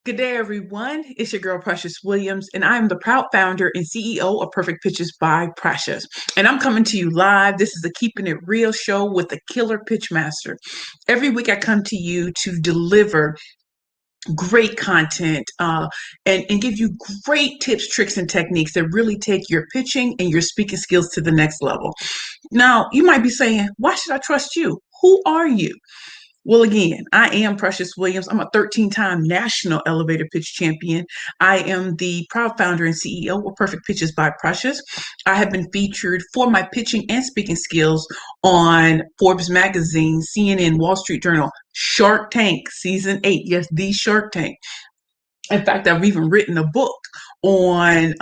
Good day, everyone. It's your girl, Precious Williams, and I'm the proud founder and CEO of Perfect Pitches by Precious. And I'm coming to you live. This is the Keeping It Real show with the Killer Pitch Master. Every week, I come to you to deliver great content and give you great tips, tricks, and techniques that really take your pitching and your speaking skills to the next level. Now, you might be saying, why should I trust you? Who are you? Well, again, I am Precious Williams. I'm a 13-time national elevator pitch champion. I am the proud founder and CEO of Perfect Pitches by Precious. I have been featured for my pitching and speaking skills on Forbes magazine, CNN, Wall Street Journal, Shark Tank season 8. Yes, the Shark Tank. In fact, I've even written a book on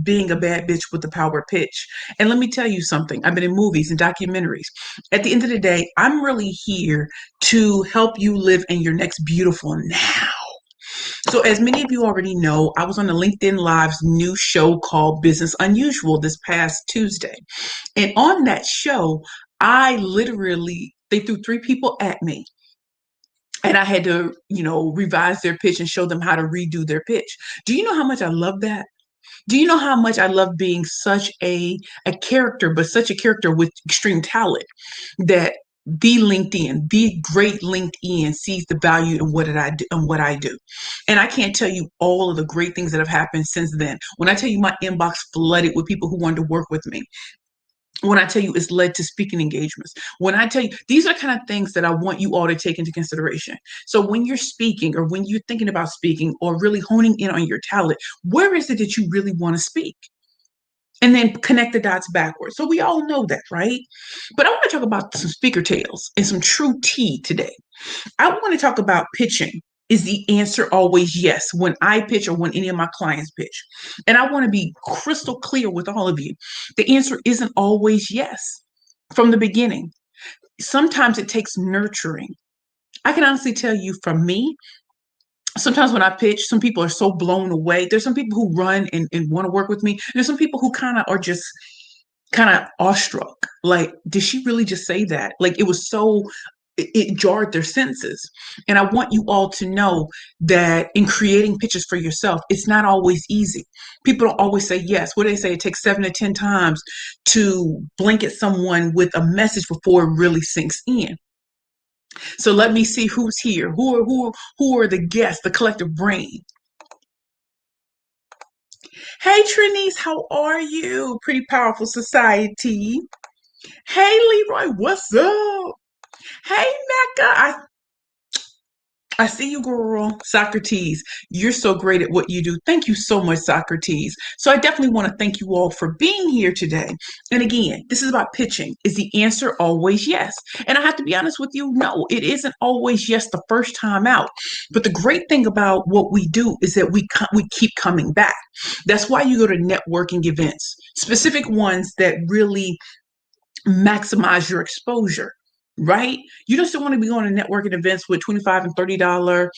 being a bad bitch with the power pitch. And let me tell you something. I've been in movies and documentaries. At the end of the day, I'm really here to help you live in your next beautiful now. So, as many of you already know, I was on the LinkedIn Live's new show called Business Unusual this past Tuesday. And on that show, they threw three people at me and I had to, revise their pitch and show them how to redo their pitch. Do you know how much I love that? Do you know how much I love being such a character, but such a character with extreme talent that the great LinkedIn sees the value in what I do. And I can't tell you all of the great things that have happened since then. When I tell you my inbox flooded with people who wanted to work with me, when I tell you it's led to speaking engagements, when I tell you these are kind of things that I want you all to take into consideration. So when you're speaking or when you're thinking about speaking or really honing in on your talent, where is it that you really want to speak? And then connect the dots backwards. So we all know that, right? But I want to talk about some speaker tales and some true tea today. I want to talk about pitching. Is the answer always yes when I pitch or when any of my clients pitch? And I want to be crystal clear with all of you. The answer isn't always yes from the beginning. Sometimes it takes nurturing. I can honestly tell you from me, sometimes when I pitch, some people are so blown away. There's some people who run and want to work with me. There's some people who kind of are just kind of awestruck. Like, did she really just say that? Like, it jarred their senses. And I want you all to know that in creating pictures for yourself, it's not always easy. People don't always say yes. What do they say? It takes 7 to 10 times to blanket someone with a message before it really sinks in. So let me see who's here. Who are the guests, the collective brain? Hey Trinice, how are you? Pretty powerful society. Hey Leroy, what's up? Hey Mecca, I see you, girl. Socrates, you're so great at what you do. Thank you so much, Socrates. So I definitely want to thank you all for being here today. And again, this is about pitching. Is the answer always yes? And I have to be honest with you, no, it isn't always yes the first time out. But the great thing about what we do is that we keep coming back. That's why you go to networking events, specific ones that really maximize your exposure, right? You just don't want to be going to networking events with $25 and $30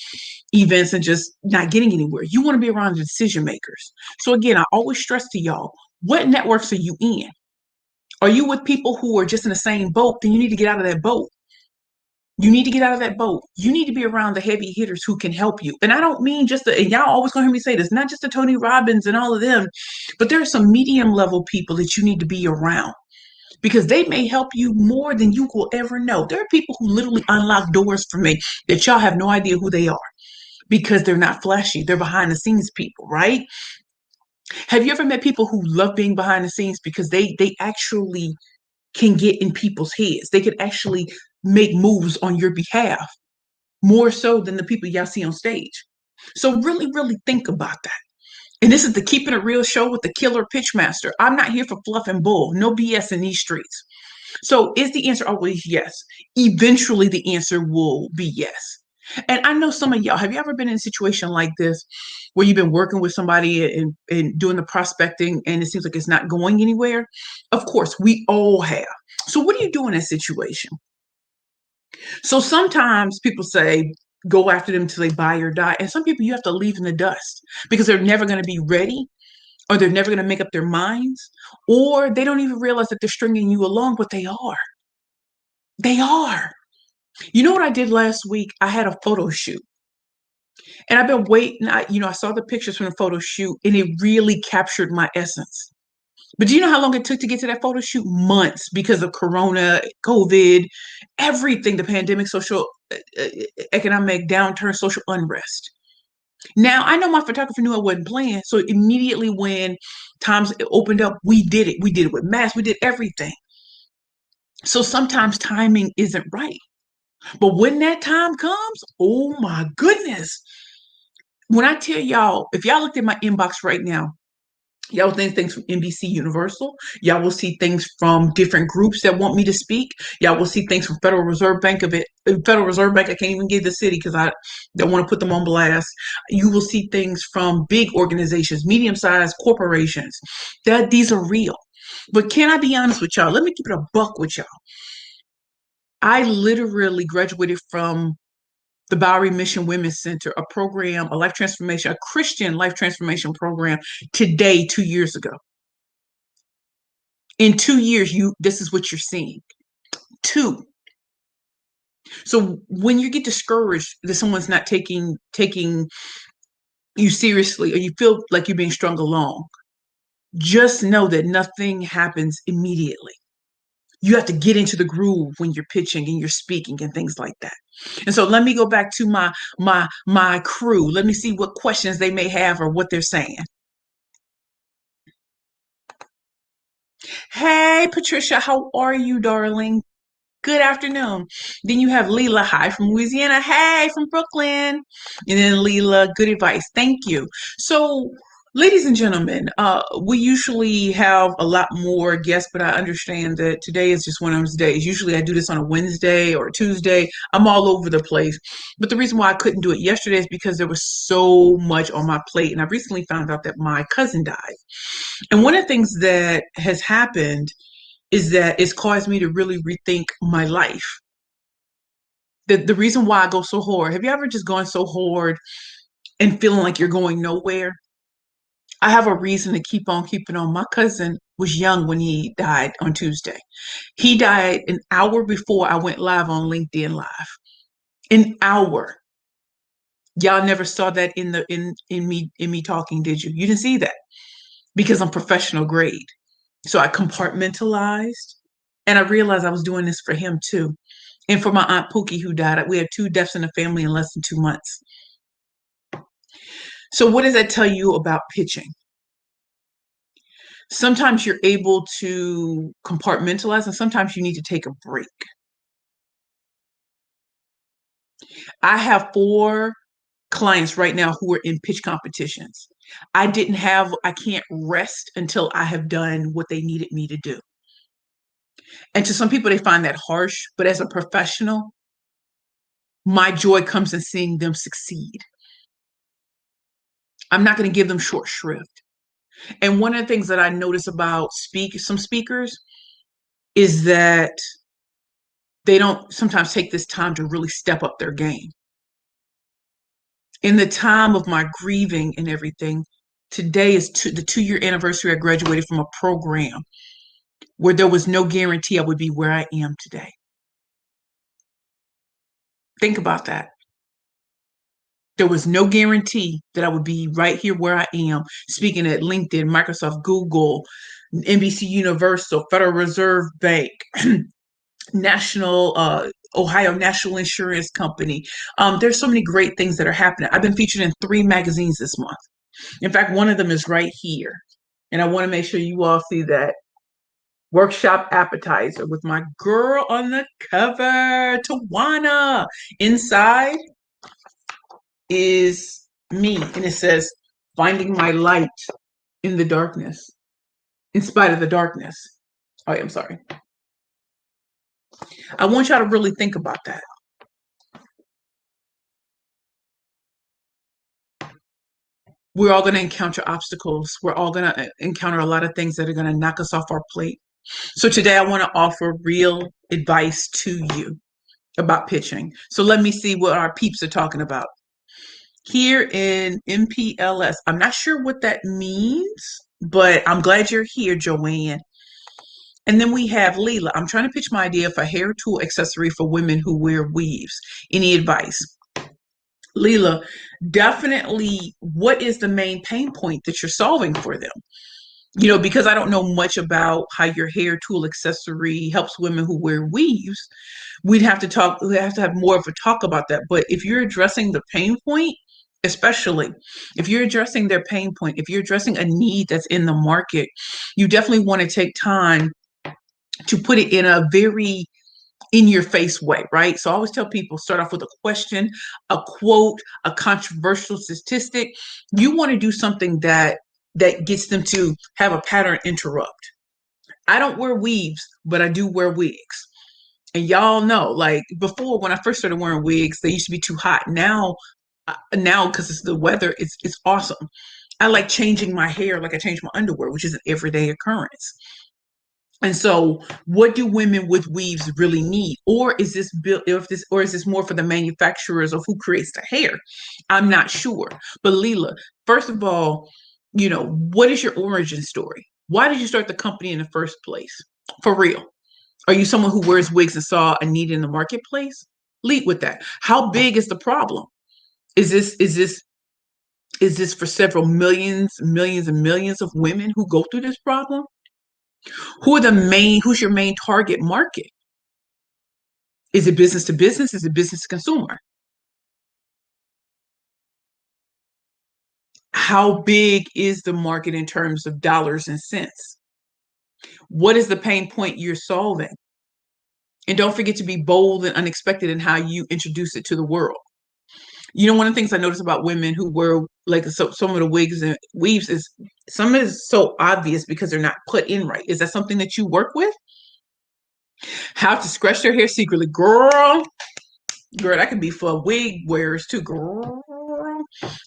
events and just not getting anywhere. You want to be around the decision makers. So again, I always stress to y'all, what networks are you in? Are you with people who are just in the same boat? Then you need to get out of that boat. You need to get out of that boat. You need to be around the heavy hitters who can help you. And I don't mean and y'all always gonna hear me say this, not just the Tony Robbins and all of them, but there are some medium level people that you need to be around because they may help you more than you will ever know. There are people who literally unlock doors for me that y'all have no idea who they are because they're not flashy. They're behind the scenes people, right? Have you ever met people who love being behind the scenes because they actually can get in people's heads? They can actually make moves on your behalf more so than the people y'all see on stage. So really, really think about that. And this is the Keeping It Real show with the Killer Pitch Master. I'm not here for fluff and bull. No BS in these streets. So is the answer always yes? Eventually the answer will be yes. And I know some of y'all, have you ever been in a situation like this where you've been working with somebody and doing the prospecting and it seems like it's not going anywhere? Of course, we all have. So what do you do in that situation? So sometimes people say, go after them till they buy or die. And some people you have to leave in the dust because they're never going to be ready or they're never going to make up their minds or they don't even realize that they're stringing you along, but they are. They are. You know what I did last week? I had a photo shoot. And I've been waiting. I saw the pictures from the photo shoot and it really captured my essence. But do you know how long it took to get to that photo shoot? Months because of Corona, COVID, everything, the pandemic, social, economic downturn, social unrest. Now, I know my photographer knew I wasn't playing. So immediately when times opened up, we did it. We did it with masks. We did everything. So sometimes timing isn't right. But when that time comes, oh my goodness. When I tell y'all, if y'all looked at my inbox right now, y'all will think things from NBC Universal. Y'all will see things from different groups that want me to speak. Y'all will see things from Federal Reserve Bank of it. Federal Reserve Bank, I can't even give the city because I don't want to put them on blast. You will see things from big organizations, medium-sized corporations. That these are real. But can I be honest with y'all? Let me keep it a buck with y'all. I literally graduated from the Bowery Mission Women's Center, a program, a life transformation, a Christian life transformation program today, 2 years ago. In 2 years, this is what you're seeing. Two. So when you get discouraged that someone's not taking you seriously, or you feel like you're being strung along, just know that nothing happens immediately. You have to get into the groove when you're pitching and you're speaking and things like that. And so let me go back to my crew. Let me see what questions they may have or what they're saying. Hey, Patricia, how are you, darling? Good afternoon. Then you have Leela, hi from Louisiana. Hey, from Brooklyn. And then Leela, good advice. Thank you. So, ladies and gentlemen, we usually have a lot more guests, but I understand that today is just one of those days. Usually I do this on a Wednesday or a Tuesday. I'm all over the place. But the reason why I couldn't do it yesterday is because there was so much on my plate. And I recently found out that my cousin died. And one of the things that has happened is that it's caused me to really rethink my life. The reason why I go so hard, have you ever just gone so hard and feeling like you're going nowhere? I have a reason to keep on keeping on. My cousin was young when he died on Tuesday. He died an hour before I went live on LinkedIn Live. An hour. Y'all never saw that in me talking, did you? You didn't see that because I'm professional grade. So I compartmentalized and I realized I was doing this for him too. And for my Aunt Pookie who died, we had 2 deaths in the family in less than 2 months. So what does that tell you about pitching? Sometimes you're able to compartmentalize and sometimes you need to take a break. I have 4 clients right now who are in pitch competitions. I can't rest until I have done what they needed me to do. And to some people, they find that harsh, but as a professional, my joy comes in seeing them succeed. I'm not going to give them short shrift. And one of the things that I notice about some speakers is that they don't sometimes take this time to really step up their game. In the time of my grieving and everything, today is the 2-year anniversary I graduated from a program where there was no guarantee I would be where I am today. Think about that. There was no guarantee that I would be right here where I am, speaking at LinkedIn, Microsoft, Google, NBC Universal, Federal Reserve Bank, Ohio National Insurance Company. There's so many great things that are happening. I've been featured in 3 magazines this month. In fact, one of them is right here. And I want to make sure you all see that workshop appetizer with my girl on the cover, Tawana. Inside is me. And it says, finding my light in the darkness, in spite of the darkness. Oh, yeah, I'm sorry. I want y'all to really think about that. We're all going to encounter obstacles. We're all going to encounter a lot of things that are going to knock us off our plate. So today I want to offer real advice to you about pitching. So let me see what our peeps are talking about. Here in MPLS, I'm not sure what that means, but I'm glad you're here, Joanne. And then we have Leela. I'm trying to pitch my idea for hair tool accessory for women who wear weaves. Any advice? Leela, definitely what is the main pain point that you're solving for them? Because I don't know much about how your hair tool accessory helps women who wear weaves. We have to have more of a talk about that. But if you're addressing the pain point, especially if you're addressing their pain point, if you're addressing a need that's in the market, you definitely want to take time to put it in a very in your face way, right? So I always tell people start off with a question, a quote, a controversial statistic. You want to do something that gets them to have a pattern interrupt. I don't wear weaves, but I do wear wigs. And y'all know, like before when I first started wearing wigs, they used to be too hot. Now because it's the weather, it's awesome. I like changing my hair like I change my underwear, which is an everyday occurrence. And so, what do women with weaves really need? Or is this built if this or is this more for the manufacturers of who creates the hair? I'm not sure. But Leela, first of all, what is your origin story? Why did you start the company in the first place? For real. Are you someone who wears wigs and saw a need in the marketplace? Lead with that. How big is the problem? Is this for several millions and millions of women who go through this problem? Who's your main target market? Is it business to business? Is it business to consumer? How big is the market in terms of dollars and cents? What is the pain point you're solving? And don't forget to be bold and unexpected in how you introduce it to the world. One of the things I notice about women who wear like some of the wigs and weaves is some is so obvious because they're not put in right. Is that something that you work with? How to scratch their hair secretly, girl. Girl, that could be for wig wearers too, girl.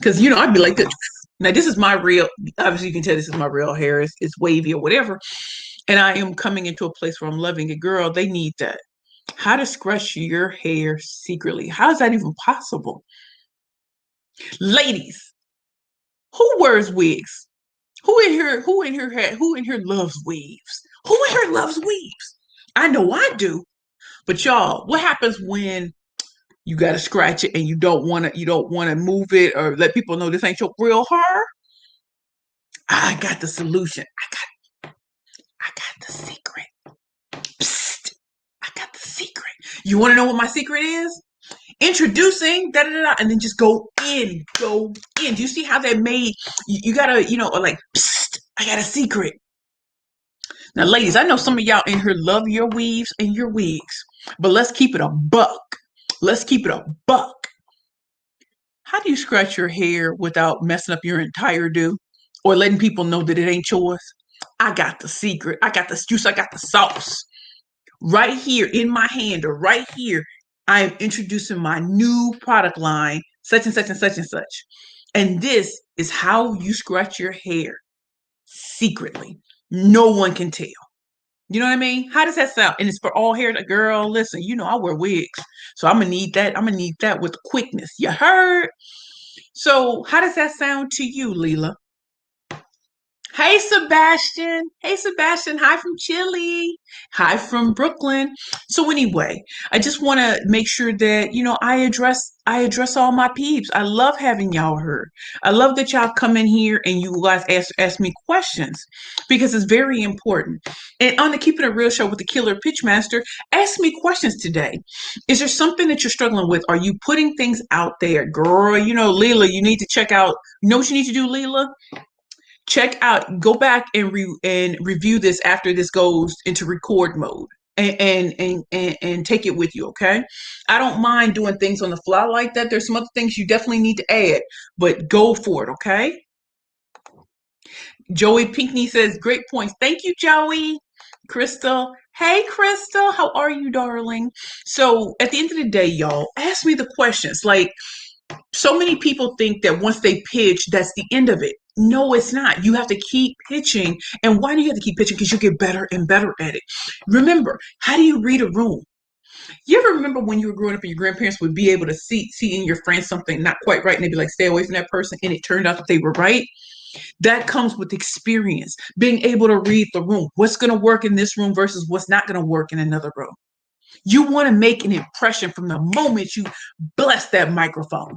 Because I'd be like this. Now, this is my real. Obviously, you can tell this is my real hair. It's wavy or whatever, and I am coming into a place where I'm loving it. Girl, they need that. How to scratch your hair secretly? How is that even possible? Ladies, who wears wigs? Who in here? Who in here loves weaves? Who in here loves weaves? I know I do. But y'all, what happens when you got to scratch it and you don't want to move it or let people know this ain't your real hair? I got the solution. I got the secret. Psst, I got the secret. You want to know what my secret is? Introducing da da da, and then just go in. Do you see how that made you gotta, or like, psst, I got a secret. Now, ladies, I know some of y'all in here love your weaves and your wigs, but let's keep it a buck. Let's keep it a buck. How do you scratch your hair without messing up your entire do or letting people know that it ain't yours? I got the secret. I got the juice. I got the sauce. Right here in my hand or right here, I am introducing my new product line, such and such and such and such. And this is how you scratch your hair secretly. No one can tell. You know what I mean? How does that sound? And it's for all hair. Girl, listen, I wear wigs. So I'm gonna need that. I'm gonna need that with quickness. You heard? So how does that sound to you, Leela? Hey, Sebastian. Hey, Sebastian. Hi from Chile. Hi from Brooklyn. So anyway, I just want to make sure that, I address all my peeps. I love having y'all heard. I love that y'all come in here and you guys ask me questions because it's very important. And on the Keeping It Real show with the Killer Pitchmaster, ask me questions today. Is there something that you're struggling with? Are you putting things out there? Girl, Leela, you need to check out. You know what you need to do, Leela? Go back and review this after this goes into record mode and take it with you, okay? I don't mind doing things on the fly like that. There's some other things you definitely need to add, but go for it, okay? Joey Pinkney says, great points. Thank you, Joey. Crystal. Hey, Crystal. How are you, darling? So at the end of the day, y'all, ask me the questions. Like, so many people think that once they pitch, that's the end of it. No, it's not. You have to keep pitching. And why do you have to keep pitching? Because you get better and better at it. Remember, how do you read a room? You ever remember when you were growing up and your grandparents would be able to see in your friends something not quite right and they'd be like, stay away from that person. And it turned out that they were right. That comes with experience, being able to read the room. What's going to work in this room versus what's not going to work in another room. You want to make an impression from the moment you bless that microphone.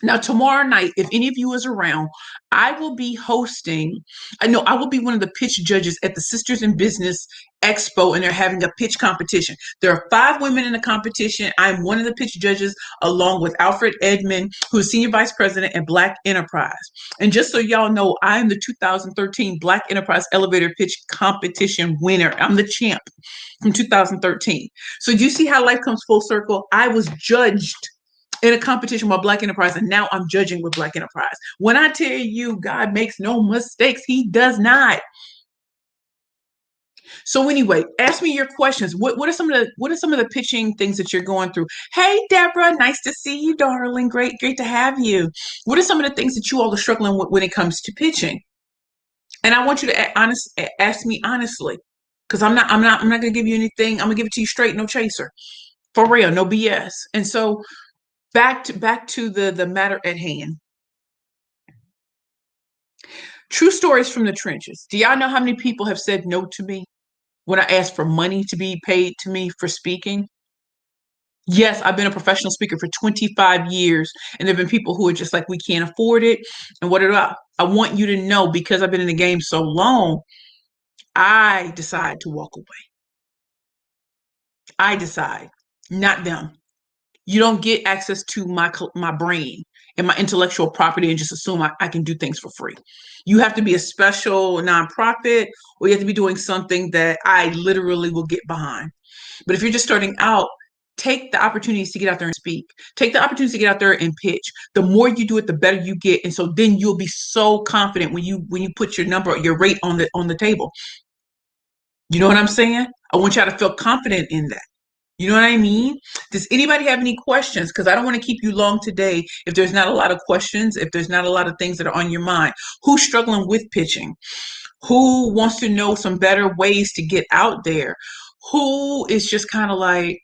Now, tomorrow night, if any of you is around, I will be hosting, I know I will be one of the pitch judges at the Sisters in Business Expo, and they're having a pitch competition. There are 5 women in the competition. I'm one of the pitch judges, along with Alfred Edmond, who is Senior Vice President at Black Enterprise. And just so y'all know, I'm the 2013 Black Enterprise Elevator Pitch Competition winner. I'm the champ from 2013. So do you see how life comes full circle? I was judged in a competition with Black Enterprise, and now I'm judging with Black Enterprise. When I tell you God makes no mistakes, he does not. So anyway, ask me your questions. What are some of the pitching things that you're going through? Hey Deborah, nice to see you, darling. Great to have you. What are some of the things that you all are struggling with when it comes to pitching? And I want you to ask me honestly, because I'm not gonna give you anything. I'm gonna give it to you straight, no chaser, for real, no BS. And so back to the matter at hand. True stories from the trenches. Do y'all know how many people have said no to me when I asked for money to be paid to me for speaking? Yes, I've been a professional speaker for 25 years, and there have been people who are just like, we can't afford it. And what about? I want you to know, because I've been in the game so long, I decide to walk away. I decide, not them. You don't get access to my brain and my intellectual property and just assume I can do things for free. You have to be a special nonprofit, or you have to be doing something that I literally will get behind. But if you're just starting out, take the opportunities to get out there and speak. Take the opportunities to get out there and pitch. The more you do it, the better you get. And so then you'll be so confident when you put your rate on the table. You know what I'm saying? I want y'all to feel confident in that. You know what I mean? Does anybody have any questions? Because I don't want to keep you long today if there's not a lot of questions, if there's not a lot of things that are on your mind. Who's struggling with pitching? Who wants to know some better ways to get out there? Who is just kind of like,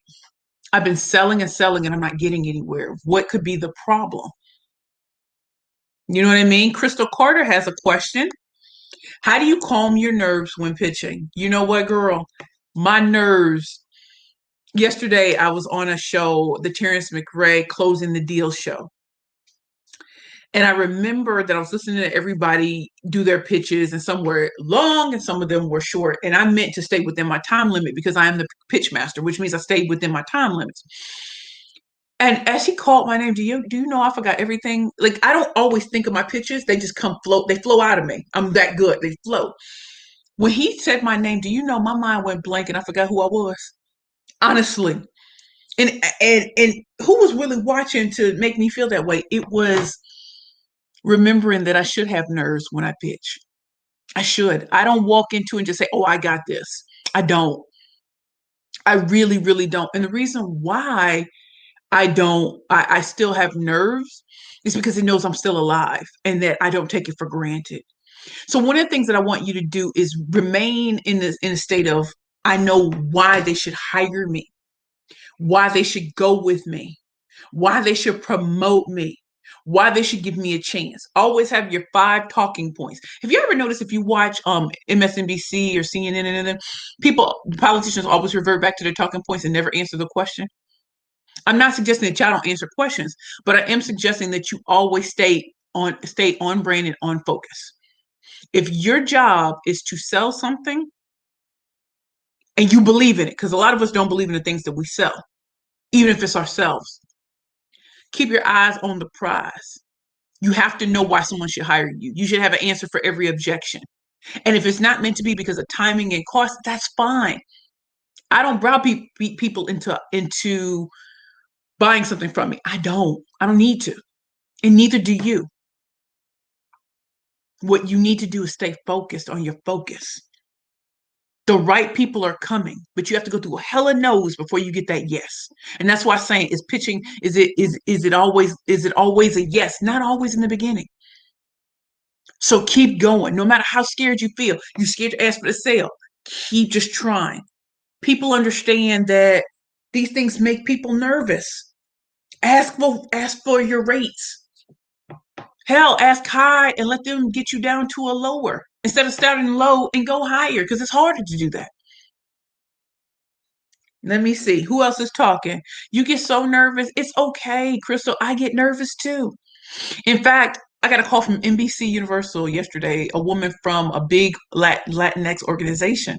I've been selling and selling and I'm not getting anywhere. What could be the problem? You know what I mean? Crystal Carter has a question. How do you calm your nerves when pitching? You know what, girl? My nerves. Yesterday, I was on a show, the Terrence McRae Closing the Deal show. And I remember that I was listening to everybody do their pitches, and some were long and some of them were short. And I meant to stay within my time limit because I am the pitch master, which means I stayed within my time limits. And as he called my name, do you know I forgot everything? Like, I don't always think of my pitches. They just they flow out of me. I'm that good. They flow. When he said my name, do you know my mind went blank and I forgot who I was? Honestly. And who was really watching to make me feel that way? It was remembering that I should have nerves when I pitch. I should. I don't walk into and just say, "Oh, I got this." I don't. I really, really don't. And the reason why I don't, I still have nerves is because it knows I'm still alive and that I don't take it for granted. So one of the things that I want you to do is remain in a state of, I know why they should hire me, why they should go with me, why they should promote me, why they should give me a chance. Always have your 5 talking points. Have you ever noticed, if you watch MSNBC or CNN, and politicians always revert back to their talking points and never answer the question? I'm not suggesting that y'all don't answer questions, but I am suggesting that you always stay on brand and on focus. If your job is to sell something and you believe in it, because a lot of us don't believe in the things that we sell, even if it's ourselves, keep your eyes on the prize. You have to know why someone should hire you. You should have an answer for every objection. And if it's not meant to be because of timing and cost, that's fine. I don't browbeat people into buying something from me. I don't. I don't need to. And neither do you. What you need to do is stay focused on your focus. The right people are coming, but you have to go through a hella no's before you get that yes. And that's why I'm saying, is pitching, is it always a yes? Not always in the beginning. So keep going. No matter how scared you feel, you're scared to ask for the sale. Keep just trying. People understand that these things make people nervous. Ask for your rates. Hell, ask high and let them get you down to a lower instead of starting low and go higher, because it's harder to do that. Let me see. Who else is talking? You get so nervous. It's okay, Crystal. I get nervous too. In fact, I got a call from NBC Universal yesterday, a woman from a big Latinx organization.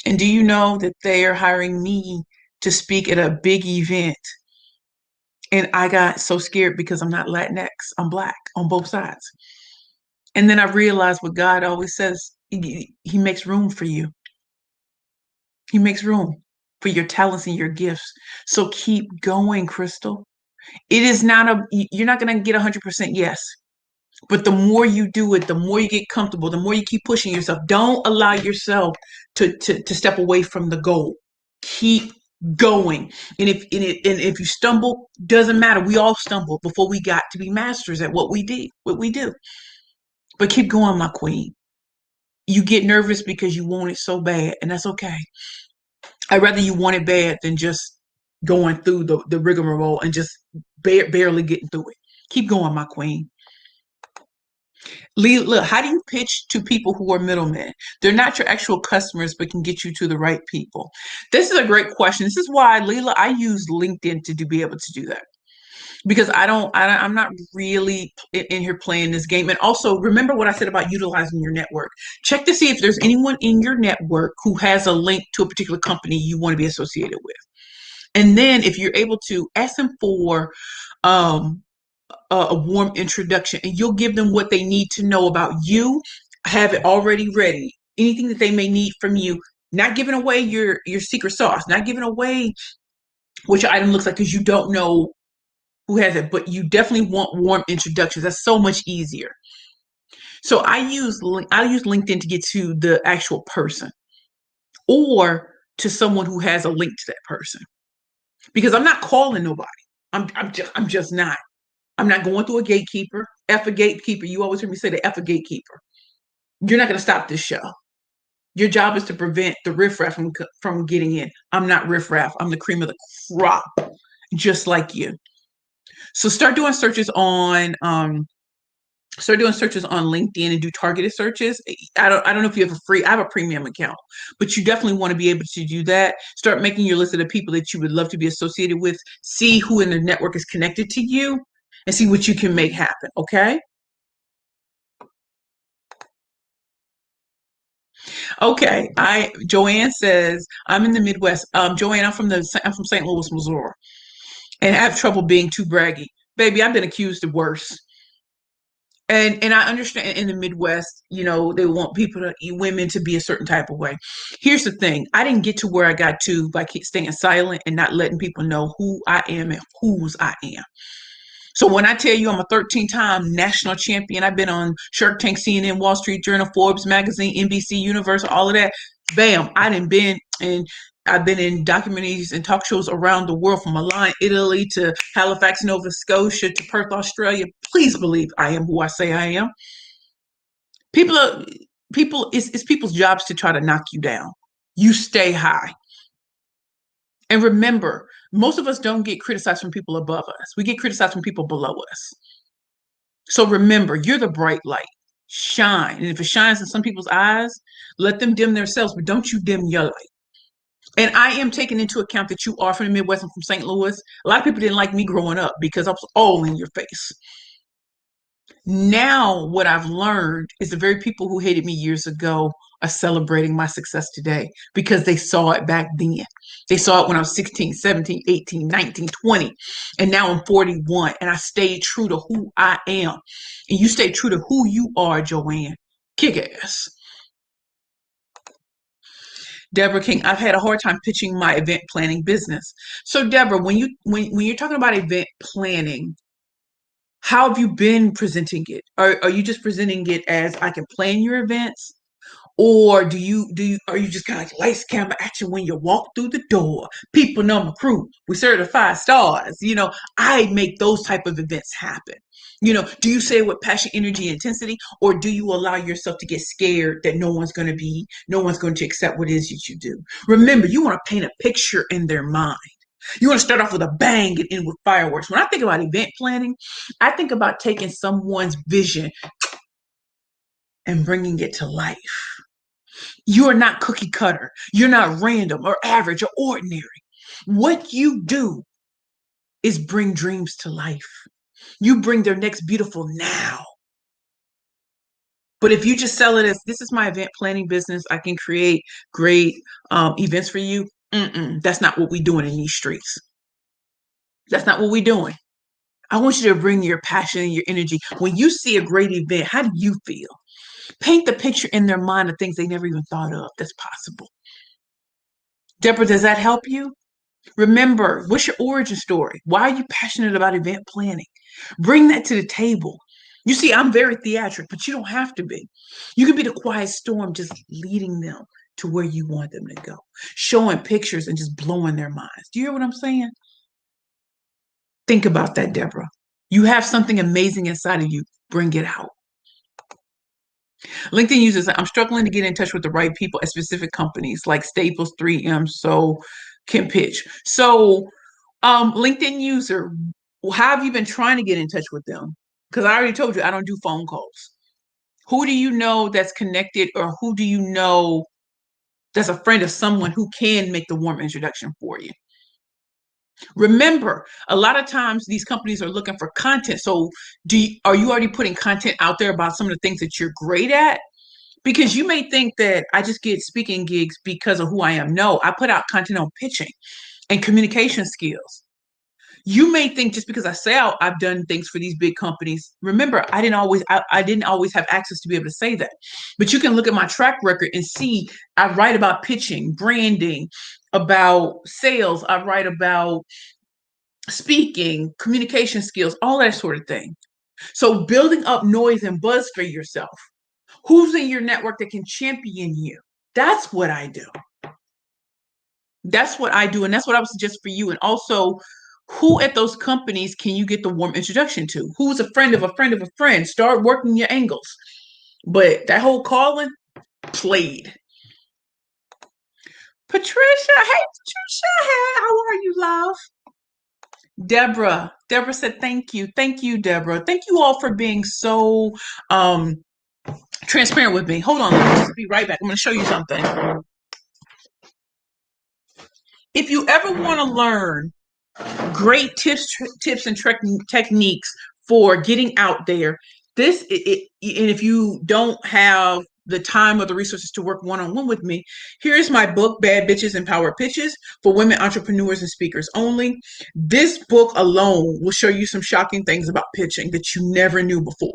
And do you know that they are hiring me to speak at a big event? And I got so scared because I'm not Latinx, I'm Black on both sides. And then I realized what God always says, He makes room for you. He makes room for your talents and your gifts. So keep going, Crystal. It is not you're not going to get 100% yes. But the more you do it, the more you get comfortable, the more you keep pushing yourself. Don't allow yourself to step away from the goal. Keep going. And if you stumble, doesn't matter. We all stumble before we got to be masters at what we do. But keep going, my queen. You get nervous because you want it so bad, and that's okay. I'd rather you want it bad than just going through the rigmarole and just barely getting through it. Keep going, my queen. Look, how do you pitch to people who are middlemen? They're not your actual customers, but can get you to the right people. This is a great question. This is why, Leila, I use LinkedIn to be able to do that because I'm not really in here playing this game. And also, remember what I said about utilizing your network. Check to see if there's anyone in your network who has a link to a particular company you want to be associated with. And then, if you're able to ask them for um, a warm introduction, and you'll give them what they need to know about you. Have it already ready. Anything that they may need from you. Not giving away your secret sauce. Not giving away what your item looks like because you don't know who has it. But you definitely want warm introductions. That's so much easier. So I use LinkedIn to get to the actual person or to someone who has a link to that person because I'm not calling nobody. I'm just not. I'm not going through a gatekeeper. F a gatekeeper. You always hear me say the F a gatekeeper. You're not going to stop this show. Your job is to prevent the riffraff from getting in. I'm not riffraff. I'm the cream of the crop, just like you. So start doing searches on LinkedIn and do targeted searches. I don't know if you have I have a premium account, but you definitely want to be able to do that. Start making your list of the people that you would love to be associated with. See who in the network is connected to you and see what you can make happen. Okay. Okay. Joanne says I'm in the Midwest. Joanne, I'm from St. Louis, Missouri, and I have trouble being too braggy. Baby, I've been accused of worse. And I understand in the Midwest, they want women to be a certain type of way. Here's the thing: I didn't get to where I got to by staying silent and not letting people know who I am and whose I am. So when I tell you I'm a 13-time national champion, I've been on Shark Tank, CNN, Wall Street Journal, Forbes magazine, NBC, Universal, all of that. Bam! I've been in documentaries and talk shows around the world, from Milan, Italy, to Halifax, Nova Scotia, to Perth, Australia. Please believe I am who I say I am. People are it's people's jobs to try to knock you down. You stay high. And remember, most of us don't get criticized from people above us. We get criticized from people below us. So remember, you're the bright light. Shine. And if it shines in some people's eyes, let them dim themselves, but don't you dim your light. And I am taking into account that you are from the Midwest and from St. Louis. A lot of people didn't like me growing up because I was all in your face. Now, what I've learned is the very people who hated me years ago are celebrating my success today because they saw it back then. They saw it when I was 16, 17, 18, 19, 20. And now I'm 41 and I stayed true to who I am. And you stay true to who you are, Joanne. Kick ass. Deborah King, I've had a hard time pitching my event planning business. So Deborah, when you're talking about event planning, how have you been presenting it? Are you just presenting it as I can plan your events? Or are you just kind of like lights, camera, action when you walk through the door? People know my crew. We certified stars. I make those type of events happen. Do you say it with passion, energy, intensity, or do you allow yourself to get scared that no one's going to accept what it is that you do? Remember, you want to paint a picture in their mind. You want to start off with a bang and end with fireworks. When I think about event planning, I think about taking someone's vision and bringing it to life. You are not cookie cutter. You're not random or average or ordinary. What you do is bring dreams to life. You bring their next beautiful now. But if you just sell it as this is my event planning business, I can create great events for you. That's not what we're doing in these streets. That's not what we're doing. I want you to bring your passion and your energy. When you see a great event, how do you feel? Paint the picture in their mind of things they never even thought of that's possible. Deborah, does that help you? Remember, what's your origin story? Why are you passionate about event planning? Bring that to the table. You see, I'm very theatric, but you don't have to be. You can be the quiet storm, just leading them to where you want them to go, showing pictures and just blowing their minds. Do you hear what I'm saying? Think about that, Deborah. You have something amazing inside of you. Bring it out. LinkedIn users, I'm struggling to get in touch with the right people at specific companies like Staples, 3M, so can pitch. So, LinkedIn user, how have you been trying to get in touch with them? Because I already told you I don't do phone calls. Who do you know that's connected, or who do you know that's a friend of someone who can make the warm introduction for you? Remember, a lot of times these companies are looking for content. So, are you already putting content out there about some of the things that you're great at? Because you may think that I just get speaking gigs because of who I am. No, I put out content on pitching and communication skills. You may think just because I say I've done things for these big companies. Remember, I didn't always have access to be able to say that. But you can look at my track record and see I write about pitching, branding, about sales, I write about speaking, communication skills, all that sort of thing. So building up noise and buzz for yourself. Who's in your network that can champion you? That's what I do. That's what I do. And that's what I would suggest for you. And also, who at those companies can you get the warm introduction to? Who's a friend of a friend of a friend? Start working your angles. But that whole calling played. Patricia, hey, Patricia, hey, how are you, love? Deborah said, thank you. Thank you, Deborah. Thank you all for being so transparent with me. Hold on, let me just be right back. I'm going to show you something. If you ever want to learn great tips and techniques for getting out there, and if you don't have the time or the resources to work one-on-one with me, here's my book, Bad Bitches and Power Pitches for Women Entrepreneurs and Speakers Only. This book alone will show you some shocking things about pitching that you never knew before.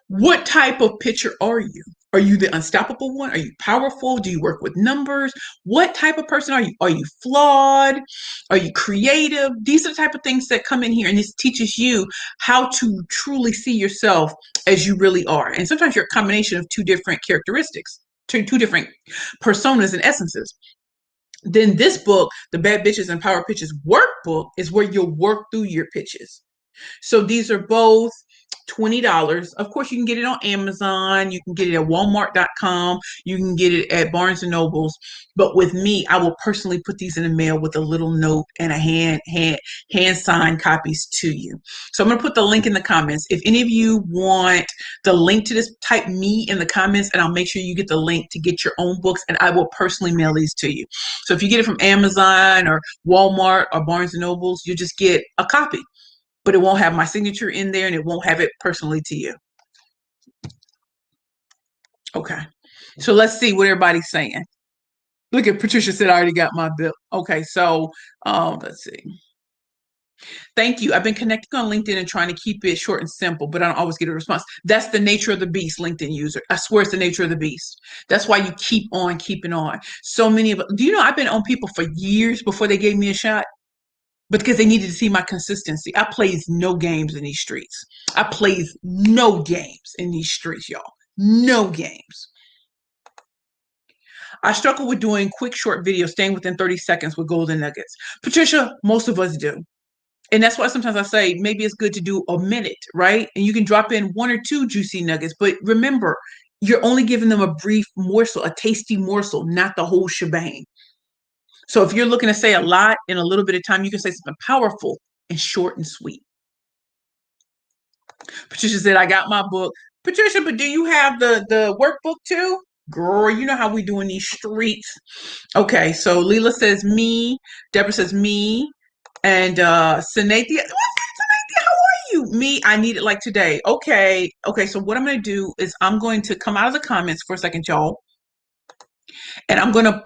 What type of pitcher are you? Are you the unstoppable one? Are you powerful? Do you work with numbers? What type of person are you? Are you flawed? Are you creative? These are the type of things that come in here, and this teaches you how to truly see yourself as you really are. And sometimes you're a combination of two different characteristics, two different personas and essences. Then this book, the Bad Bitches and Power Pitches workbook, is where you'll work through your pitches. So these are both $20. Of course, you can get it on Amazon. You can get it at Walmart.com. You can get it at Barnes and Nobles. But with me, I will personally put these in the mail with a little note and a hand signed copies to you. So I'm going to put the link in the comments. If any of you want the link to this, type me in the comments, and I'll make sure you get the link to get your own books, and I will personally mail these to you. So if you get it from Amazon or Walmart or Barnes and Nobles, you just get a copy, but it won't have my signature in there, and it won't have it personally to you. Okay. So let's see what everybody's saying. Look at Patricia said, I already got my bill. Okay. So let's see. Thank you. I've been connecting on LinkedIn and trying to keep it short and simple, but I don't always get a response. That's the nature of the beast, LinkedIn user. I swear it's the nature of the beast. That's why you keep on keeping on. So many do you know I've been on people for years before they gave me a shot? But because they needed to see my consistency. I plays no games in these streets. I plays no games in these streets, y'all. No games. I struggle with doing quick, short videos, staying within 30 seconds with golden nuggets. Patricia, most of us do. And that's why sometimes I say maybe it's good to do a minute, right? And you can drop in one or two juicy nuggets. But remember, you're only giving them a brief morsel, a tasty morsel, not the whole shebang. So if you're looking to say a lot in a little bit of time, you can say something powerful and short and sweet. Patricia said, I got my book. Patricia, but do you have the workbook too? Girl, you know how we do in these streets. Okay, so Leela says me, Deborah says me, and Sanathia. What's that, Sanathia? How are me, I need it like today. Okay. Okay. So what I'm going to do is I'm going to come out of the comments for a second, y'all. And I'm going to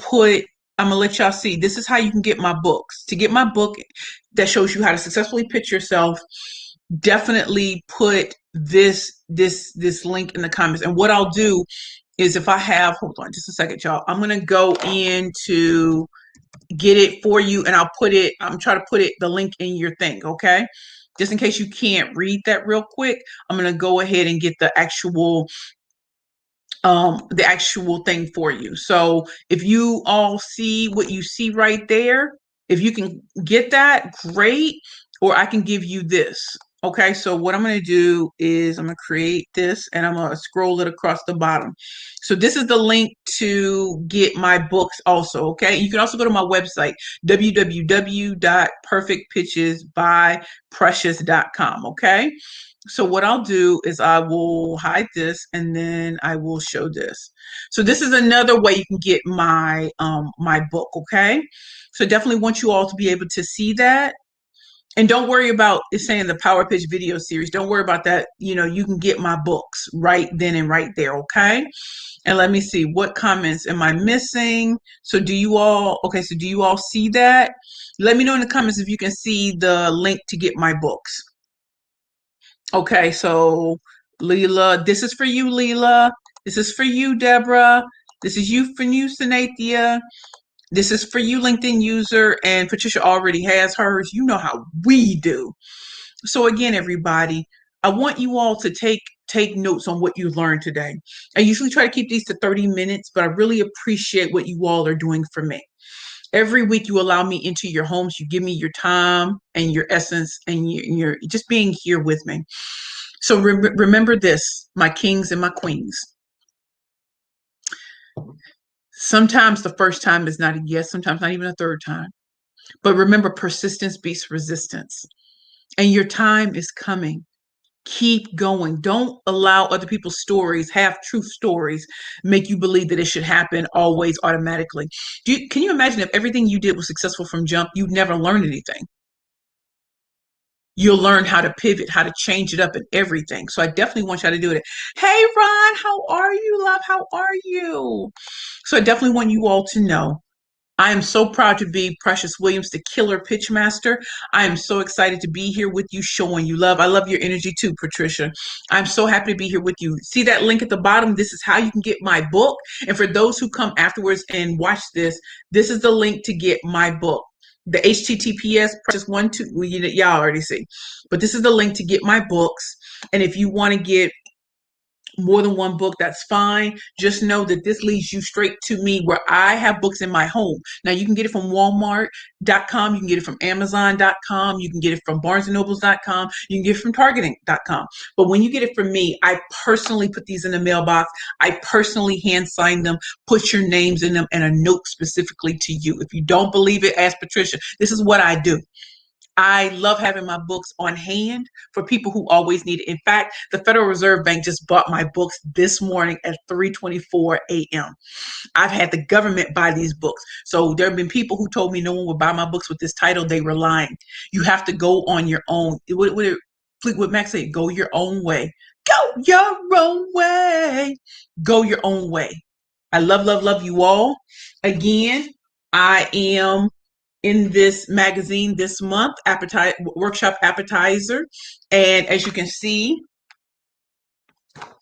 let y'all see, this is how you can get my books. To get my book that shows you how to successfully pitch yourself, definitely put this link in the comments. And what I'll do is if I have, hold on just a second, y'all. I'm going to go into get it for you and I'm trying to put the link in your thing. Okay. Just in case you can't read that real quick, I'm going to go ahead and get the actual thing for you. So if you all see what you see right there, if you can get that, great. Or I can give you this. Okay, so what I'm going to do is I'm going to create this and I'm going to scroll it across the bottom. So this is the link to get my books also. Okay, you can also go to my website, www.perfectpitchesbyprecious.com. Okay, so what I'll do is I will hide this and then I will show this. So this is another way you can get my my book, okay? So definitely want you all to be able to see that. And don't worry about it saying the Power Pitch video series. Don't worry about that. You can get my books right then and right there, okay? And let me see, what comments am I missing? So do you all see that? Let me know in the comments if you can see the link to get my books. Okay, so Leela, this is for you, Leela. This is for you, Deborah. This is you for you, Sanathia. This is for you, LinkedIn user, and Patricia already has hers. You know how we do. So again, everybody, I want you all to take notes on what you learned today. I usually try to keep these to 30 minutes, but I really appreciate what you all are doing for me. Every week you allow me into your homes. You give me your time and your essence and you're just being here with me. So remember this, my kings and my queens. Sometimes the first time is not a yes, sometimes not even a third time. But remember, persistence beats resistance. And your time is coming. Keep going. Don't allow other people's stories, half-truth stories, make you believe that it should happen always automatically. Can you imagine if everything you did was successful from jump, you'd never learn anything? You'll learn how to pivot, how to change it up and everything. So I definitely want y'all to do it. Hey, Ron, how are you, love? How are you? So I definitely want you all to know I am so proud to be Precious Williams, the killer pitch master. I am so excited to be here with you, showing you love. I love your energy too, Patricia. I'm so happy to be here with you. See that link at the bottom? This is how you can get my book. And for those who come afterwards and watch this, this is the link to get my book. The HTTPS Precious 1-2, well, y'all already see. But this is the link to get my books. And if you want to get more than one book, that's fine. Just know that this leads you straight to me where I have books in my home. Now you can get it from Walmart.com, you can get it from Amazon.com, you can get it from BarnesandNobles.com, you can get it from Targeting.com. But when you get it from me, I personally put these in the mailbox. I personally hand sign them, put your names in them, and a note specifically to you. If you don't believe it, ask Patricia. This is what I do. I love having my books on hand for people who always need it. In fact, the Federal Reserve Bank just bought my books this morning at 3:24 a.m. I've had the government buy these books. So there have been people who told me no one would buy my books with this title. They were lying. You have to go on your own. Fleetwood Mac say, go your own way. Go your own way. Go your own way. I love, love, love you all. Again, I am in this magazine this month, workshop appetizer. And as you can see,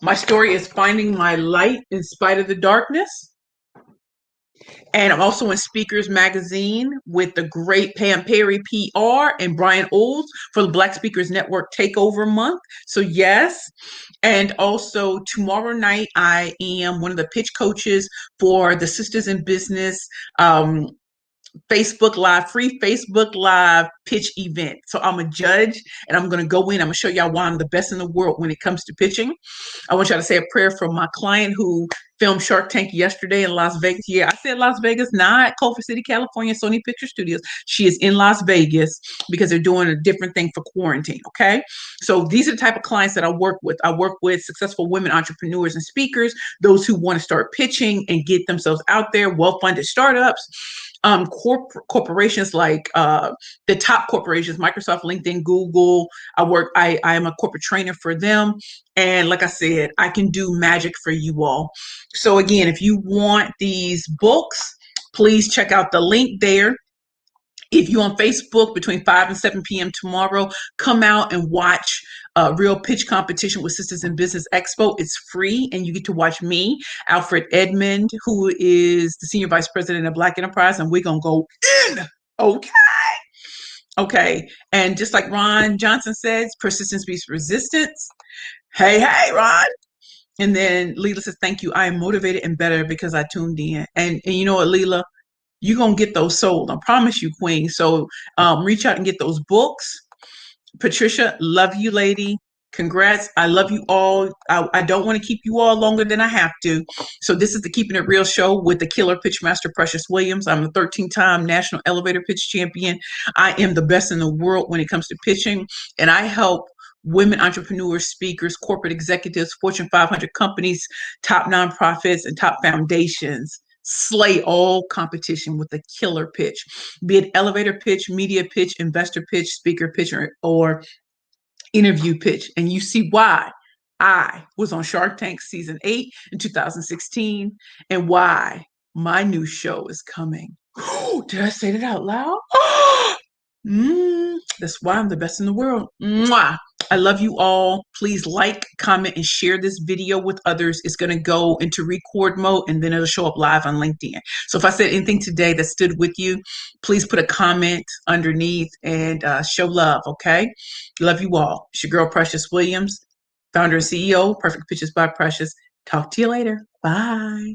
my story is finding my light in spite of the darkness. And I'm also in Speakers Magazine with the great Pam Perry PR and Brian Olds for the Black Speakers Network Takeover Month. So yes. And also tomorrow night, I am one of the pitch coaches for the Sisters in Business Facebook Live, free Facebook Live pitch event. So I'm a judge and I'm going to go in. I'm going to show y'all why I'm the best in the world when it comes to pitching. I want y'all to say a prayer for my client who filmed Shark Tank yesterday in Las Vegas. Yeah, I said Las Vegas, not Culver City, California, Sony Picture Studios. She is in Las Vegas because they're doing a different thing for quarantine, okay? So these are the type of clients that I work with. I work with successful women entrepreneurs and speakers, those who want to start pitching and get themselves out there, well-funded startups. corporations like the top corporations, Microsoft, LinkedIn, Google. I am a corporate trainer for them. And like I said, I can do magic for you all. So again, if you want these books, please check out the link there. If you're on Facebook between 5 and 7 p.m. tomorrow, come out and watch Real Pitch Competition with Sisters in Business Expo. It's free, and you get to watch me, Alfred Edmond, who is the Senior Vice President of Black Enterprise, and we're going to go in. Okay. Okay. And just like Ron Johnson says, persistence beats resistance. Hey, hey, Ron. And then Leela says, thank you. I am motivated and better because I tuned in. And you know what, Leela? You're going to get those sold. I promise you, Queen. So reach out and get those books. Patricia, love you, lady. Congrats. I love you all. I don't want to keep you all longer than I have to. So this is the Keeping It Real show with the killer pitch master, Precious Williams. I'm a 13-time national elevator pitch champion. I am the best in the world when it comes to pitching, and I help women entrepreneurs, speakers, corporate executives, Fortune 500 companies, top nonprofits, and top foundations slay all competition with a killer pitch, be it elevator pitch, media pitch, investor pitch, speaker pitch, or interview pitch. And you see why I was on Shark Tank season 8 in 2016 and why my new show is coming. Did I say that out loud? That's why I'm the best in the world. Mwah. I love you all. Please like, comment, and share this video with others. It's going to go into record mode and then it'll show up live on LinkedIn. So if I said anything today that stood with you, please put a comment underneath and show love, okay? Love you all. It's your girl, Precious Williams, founder and CEO, Perfect Pitches by Precious. Talk to you later. Bye.